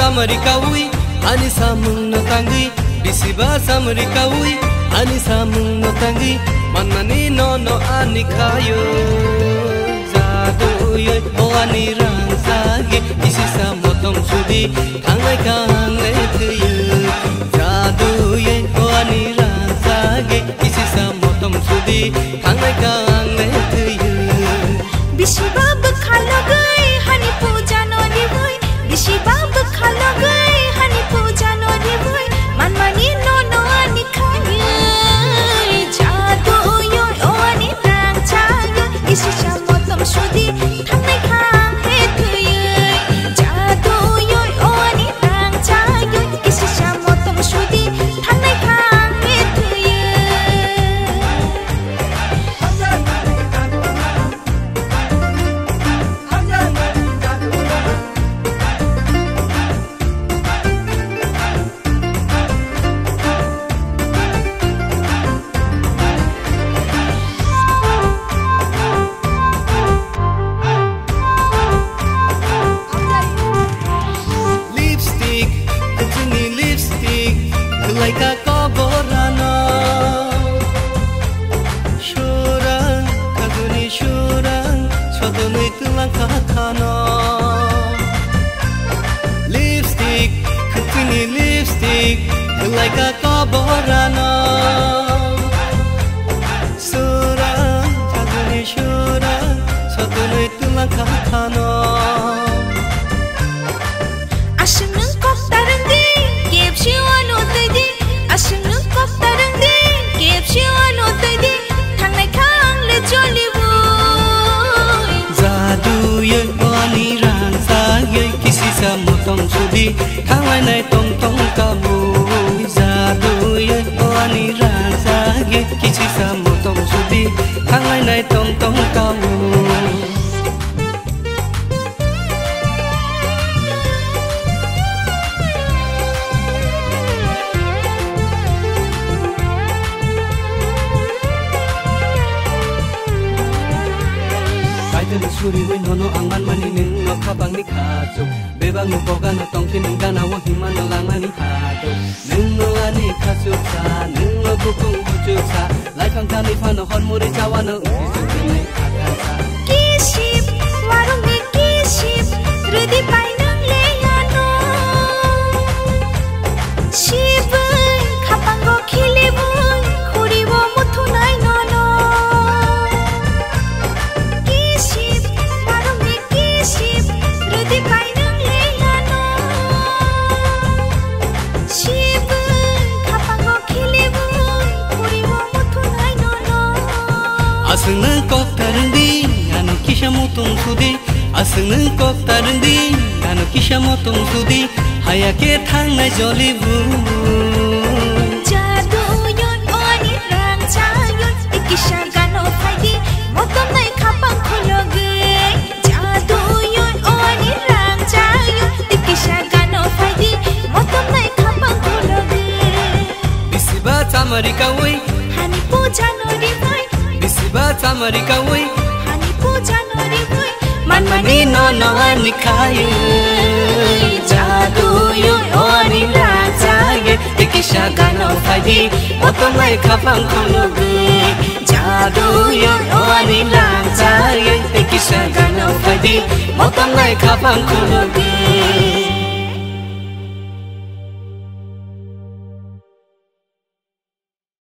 samrikawi ani samung no tangi bisiba samrikawi ani samung no tangi manani no ani khayo jadu ye o ani rang sagi isi samotom sudi kangai kangai thuyu jadu ye o ani rang sagi isi samotom sudi kangai kangai thuyu bisiba bakhalo gai hani puja no divoi bisiba bakhalo gai hani puja no divoi manmani no ani khayo jadu ye o ani rang sagi isi samotom sudi kangai kangai thuyu jadu ye o ani rang sagi isi samotom sudi kangai kangai thuyu Laika koborana shurang kaguni shurang chodoni tulang kakana lipstick kutini lipstick laika koborana shurang kaguni shurang chodoni tulang kakana asung kok tarandi kep shiwano tadi asung kok tarandi kep shiwano tadi thangnai khang le jolibu jadu ye ani rang sa ye kisi sa motong sudi khangai nai tong tong ka bu jadu ye ani rang sa ye kisi sa motong sudi khangai nai tong tong ka bu suri win hono angan mani ning no kabang ni khajo bebang no boga no tongki ning gana wo himan no langani khajo ning no ani khajo sa ning no bukung buju sa lai phang ta ni phano hon muri chawa no isu nei khaga sa kiship warung ni kiship rudi pai nang le yano ship khapango khilibu khuribo muthu nai no asung kok tarandi anu kisha motong sudi asung kok tarandi anu kisha motong sudi hayake thangnai jolibu jadu yon oni rang chayon ikisha gano phaidi motom nai khapang khologe jadu yon oni rang chayon ikisha gano phaidi motom nai khapang khologe bisiba chamarika oi hani puja no divai bisiba chamarika oi hani puja no divai manmani no ani khayo jadu yon oni rang chayon ikisha gano phaidi motom nai khapang khologe jadu yon ani rang chayon ikisha gano phaidi motom nai khapang khologe